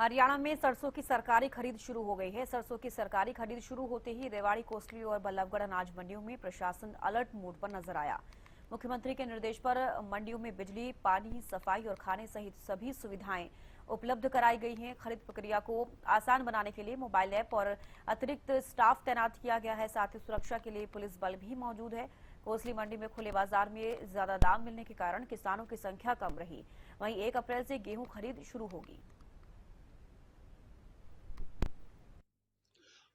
हरियाणा में सरसों की सरकारी खरीद शुरू हो गई है। सरसों की सरकारी खरीद शुरू होते ही रेवाड़ी, कोसली और बल्लभगढ़ अनाज मंडियों में प्रशासन अलर्ट मोड पर नजर आया। मुख्यमंत्री के निर्देश पर मंडियों में बिजली, पानी, सफाई और खाने सहित सभी सुविधाएं उपलब्ध कराई गई हैं। खरीद प्रक्रिया को आसान बनाने के लिए मोबाइल ऐप और अतिरिक्त स्टाफ तैनात किया गया है। साथ ही सुरक्षा के लिए पुलिस बल भी मौजूद है। कोसली मंडी में खुले बाजार में ज्यादा दाम मिलने के कारण किसानों की संख्या कम रही। वहीं 1 अप्रैल से गेहूं खरीद शुरू होगी।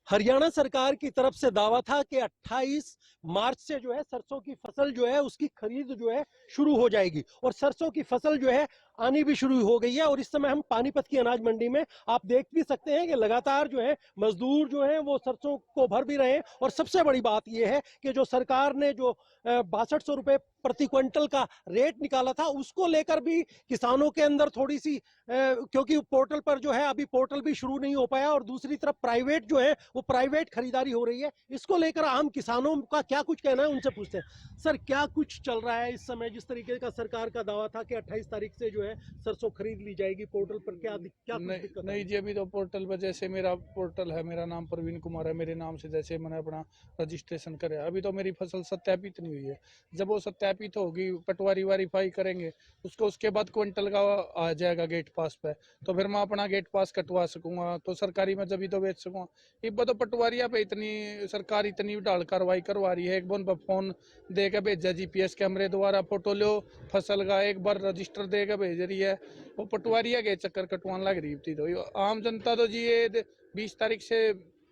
हरियाणा सरकार की तरफ से दावा था कि 28 मार्च से जो है सरसों की फसल जो है उसकी खरीद जो है शुरू हो जाएगी और सरसों की फसल जो है आनी भी शुरू हो गई है। और इस समय हम पानीपत की अनाज मंडी में आप देख भी सकते हैं कि लगातार जो है मजदूर जो है वो सरसों को भर भी रहे हैं। और सबसे बड़ी बात यह है कि जो सरकार ने जो 6200 रुपए प्रति क्विंटल का रेट निकाला था उसको लेकर भी किसानों के अंदर थोड़ी सी क्योंकि पोर्टल पर जो है अभी पोर्टल भी शुरू नहीं हो पाया और दूसरी तरफ प्राइवेट जो है वो प्राइवेट खरीदारी हो रही है। इसको लेकर आम किसानों का क्या कुछ कहना है उनसे पूछते हैं। सर, क्या कुछ चल रहा है इस समय? जिस तरीके का सरकार का दावा था कि 28 तारीख से जो है सरसों खरीद ली जाएगी, पोर्टल पर क्या दिक्कत नहीं जी, अभी तो पोर्टल पर जैसे मेरा पोर्टल है, मेरा नाम प्रवीण कुमार है, मेरे नाम से जैसे मैंने अपना रजिस्ट्रेशन कराया, अभी तो मेरी फसल सत्यापित नहीं हुई है। जब वो सत्यापित होगी, पटवारी वेरीफाई करेंगे, उसके बाद क्विंटल का आ जाएगा गेट पास पे, तो फिर मैं अपना गेट पास कटवा सकूंगा, तो सरकारी में जब तो बेच सकूंगा। इब तो पटवारिया पे इतनी सरकार इतनी ढाल कार्रवाई करवा रही है। एक बार फोन दे के भेजा, जीपीएस कैमरे द्वारा फोटो लो फसल का, एक बार रजिस्टर दे के भेज रही है। वो पटवारिया के चक्कर कटवाने लग रही थी। तो आम जनता तो जी ये 20 तारीख से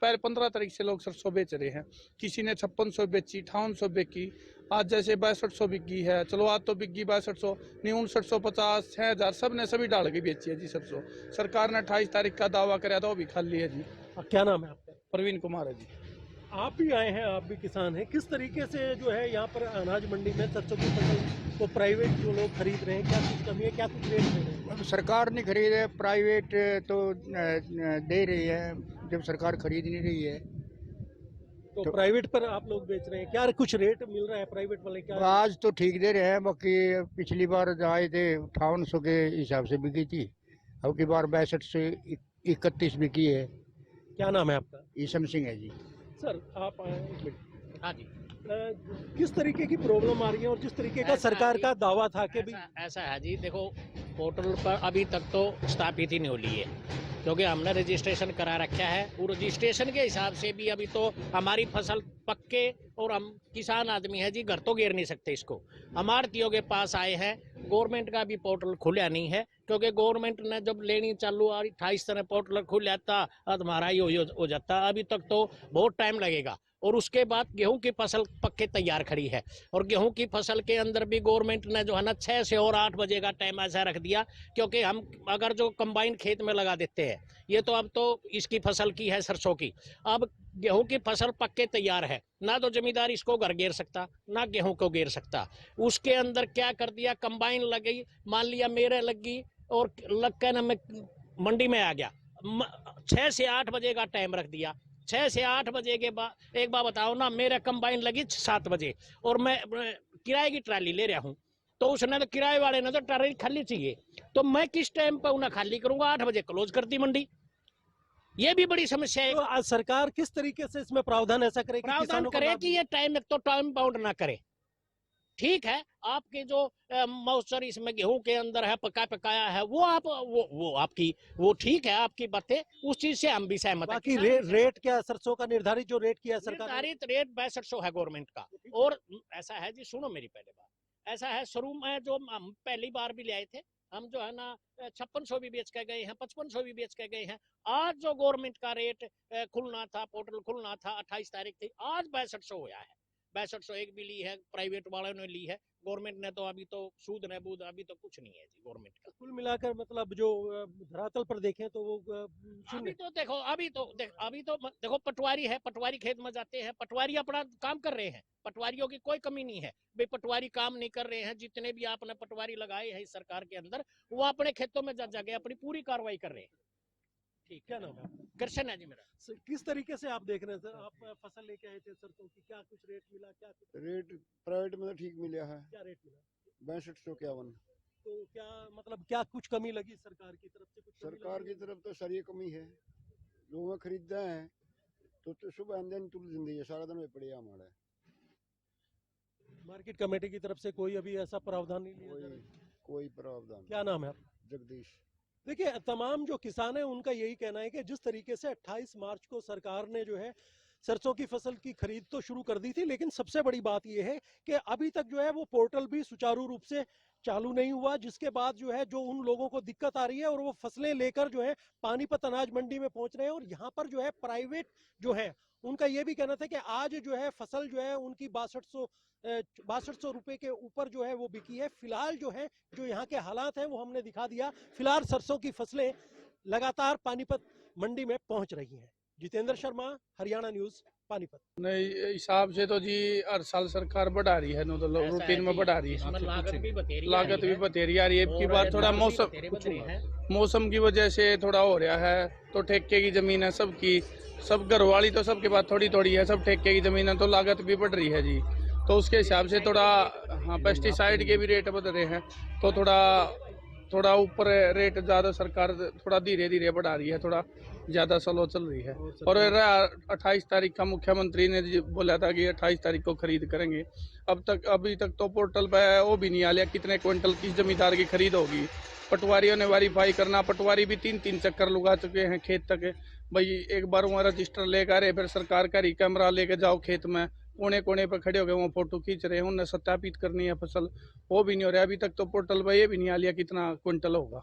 पहले 15 तारीख से लोग सरसों बेच रहे हैं। किसी ने 5600 बेची, 5800 बेची, आज जैसे 6200 बिकी है। चलो आज तो बिकी 6200, नहीं 5950, 6000, सब ने सभी डाल के बेची है जी सरसों। सरकार ने 28 तारीख का दावा कराया था, वो भी खाली है जी। क्या नाम है आपका? प्रवीण कुमार है जी। आप भी आए हैं, आप भी किसान हैं। किस तरीके से जो है यहाँ पर अनाज मंडी में सरसों की फसल को प्राइवेट जो लोग खरीद रहे हैं, क्या कुछ कमी है, क्या कुछ रेट दे रहे हैं? अब सरकार नहीं खरीद है, प्राइवेट तो दे रही है, जब सरकार खरीद नहीं रही है तो तो प्राइवेट पर आप लोग बेच रहे हैं, क्या कुछ रेट मिल रहा है प्राइवेट वाले? क्या आज तो ठीक दे रहे हैं। बाकी पिछली बार जो आए थे 5800 के हिसाब से बिकी थी, अब की बार 62 से 31 बिकी है। क्या नाम है आपका? ईशम सिंह है जी। सर, आप आए हैं, 1 मिनट। हाँ जी। किस तरीके की प्रॉब्लम आ रही है और जिस तरीके का ऐसा सरकार जी, का दावा था कि भी ऐसा है जी, देखो पोर्टल पर अभी तक तो स्थापित ही नहीं हो ली है, क्योंकि हमने रजिस्ट्रेशन करा रखा है। वो रजिस्ट्रेशन के हिसाब से भी अभी तो हमारी फसल पक्के, और हम किसान आदमी है जी, घर तो घेर नहीं सकते इसको। हम आड़तियों के पास आए हैं, गवर्नमेंट का भी पोर्टल खुला नहीं है, क्योंकि गवर्नमेंट ने जब लेनी चालू 28 तरह पोर्टल खुल जाता हमारा ही हो जाता। अभी तक तो बहुत टाइम लगेगा। और उसके बाद गेहूं की फसल पक्के तैयार खड़ी है, और गेहूं की फसल के अंदर भी गवर्नमेंट ने जो है ना 6 से और 8 बजे का टाइम ऐसा रख दिया, क्योंकि हम अगर जो कंबाइन खेत में लगा देते हैं, ये तो अब तो इसकी फसल की है सरसों की, अब गेहूं की फसल पक्के तैयार है, ना तो जमींदार इसको घर घेर सकता, ना गेहूं को घेर सकता। उसके अंदर क्या कर दिया, कंबाइन लग गई, मान लिया मेरे लग गई, और लग के ना मैं मंडी में आ गया, 6 से 8 बजे का टाइम रख दिया। 6 से 8 बजे के बाद एक बार बताओ ना, मेरा कंबाइन लगी 7 बजे, और मैं किराए की ट्राली ले रहा हूँ, तो उसने तो किराए वाले ने तो ट्राली खाली चाहिए, तो मैं किस टाइम पर उन्हें खाली करूंगा? 8 बजे क्लोज कर दी मंडी। ये भी बड़ी समस्या है। तो आज सरकार किस तरीके से इसमें प्रावधान ऐसा करे कि प्रावधान किसानों को करे लाभ कि ये टाइम, एक तो टाइम बाउंड ना करे। ठीक है, आपके जो मौसर इसमें गेहूं के अंदर है, पकाया है, वो आप वो आपकी वो ठीक है, आपकी बातें, उस चीज से हम भी सहमत हैं। बाकी रेट क्या सरसों का निर्धारित जो रेट किया सरकार ने? निर्धारित रेट 6200 है गवर्नमेंट का। और ऐसा है जी, सुनो मेरी पहले बात, ऐसा है शुरू में जो हम पहली बार भी ले आए थे, हम जो है ना 5600 भी बेच के गए हैं, 5500 भी बेच के गए हैं। आज जो गवर्नमेंट का रेट खुलना था, पोर्टल खुलना था, 28 तारीख थी, आज 6200 होया है। 6200 एक भी ली है, प्राइवेट वालों ने ली है, गवर्नमेंट ने तो अभी तो सूद न बूद अभी तो कुछ नहीं है जी गवर्नमेंट का। कुल मिलाकर मतलब जो धरातल पर देखें तो वो अभी तो देखो, देखो पटवारी है, पटवारी खेत में जाते हैं, पटवारी अपना काम कर रहे हैं, पटवारियों की कोई कमी नहीं है भाई। पटवारी काम नहीं कर रहे हैं, जितने भी आपने पटवारी लगाए हैं इस सरकार के अंदर, वो अपने खेतों में जा जाके अपनी पूरी कार्रवाई कर रहे हैं। ठीक, क्या नाम है? कृष्ण है जी मेरा। किस तरीके से आप देख रहे थे? आप फसल लेके आए थे सरसों की, क्या कुछ रेट मिला? क्या कुछ रेट प्राइवेट में तो ठीक मिला है, क्या रेट मिला? 6251। तो क्या मतलब क्या कुछ कमी लगी सरकार की तरफ से? कुछ कमी सरकार लगी? की तरफ तो सारी कमी है। लोग खरीदते हैं तो सुबह दिन तुल जिंदगी है, सारा दिन में पड़े हमारे। मार्केट कमेटी की तरफ से कोई अभी ऐसा प्रावधान नहीं लिया जा रहा है? कोई प्रावधान। क्या नाम है आपका? जगदीश। देखिए, तमाम जो किसान हैं उनका यही कहना है कि जिस तरीके से 28 मार्च को सरकार ने जो है सरसों की फसल की खरीद तो शुरू कर दी थी, लेकिन सबसे बड़ी बात यह है कि अभी तक जो है वो पोर्टल भी सुचारू रूप से चालू नहीं हुआ, जिसके बाद जो है जो उन लोगों को दिक्कत आ रही है और वो फसलें लेकर जो है पानीपत अनाज मंडी में पहुंच रहे हैं। और यहाँ पर जो है प्राइवेट जो है उनका ये भी कहना था कि आज जो है फसल जो है उनकी 6200 रुपए के ऊपर जो है वो बिकी है। फिलहाल जो है जो यहाँ के हालात हैं वो हमने दिखा दिया। फिलहाल सरसों की फसलें लगातार पानीपत मंडी में पहुंच रही हैं। जितेंद्र शर्मा, हरियाणा न्यूज, पानीपत। नहीं, हिसाब से तो जी हर साल सरकार बढ़ा रही है, रूटीन में बढ़ा रही है। इसमें लागत भी बतेरी लागत भी बतेरी आ रही है। की बार थोड़ा मौसम की वजह से थोड़ा हो रहा है। तो ठेके की जमीन है सबकी, सब घरवाली तो सबके पास थोड़ी थोड़ी है, सब ठेके की जमीन है, तो लागत भी बढ़ रही है जी। तो उसके हिसाब से थोड़ा, हाँ, पेस्टिसाइड के भी रेट बढ़ रहे हैं, तो थोड़ा ऊपर रेट ज़्यादा सरकार थोड़ा धीरे धीरे बढ़ा रही है, थोड़ा ज़्यादा स्लो चल रही है। और 28 तारीख का मुख्यमंत्री ने बोला था कि 28 तारीख को खरीद करेंगे। अभी तक तो पोर्टल पे वो भी नहीं आ लिया कितने क्विंटल किस जमींदार की खरीद होगी। पटवारियों ने वेरीफाई करना, पटवारी भी 3-3 चक्कर लगा चुके हैं खेत तक। भाई एक बार वहाँ रजिस्टर लेकर फिर सरकार का कैमरा लेके जाओ खेत में, कोने कोने पर खड़े हो गए वहाँ फोटो खींच रहे हैं, उन्हें सत्यापित करनी है फसल, वो भी नहीं हो रहा। अभी तक तो पोर्टल पर ये भी नहीं आ लिया कितना क्विंटल होगा।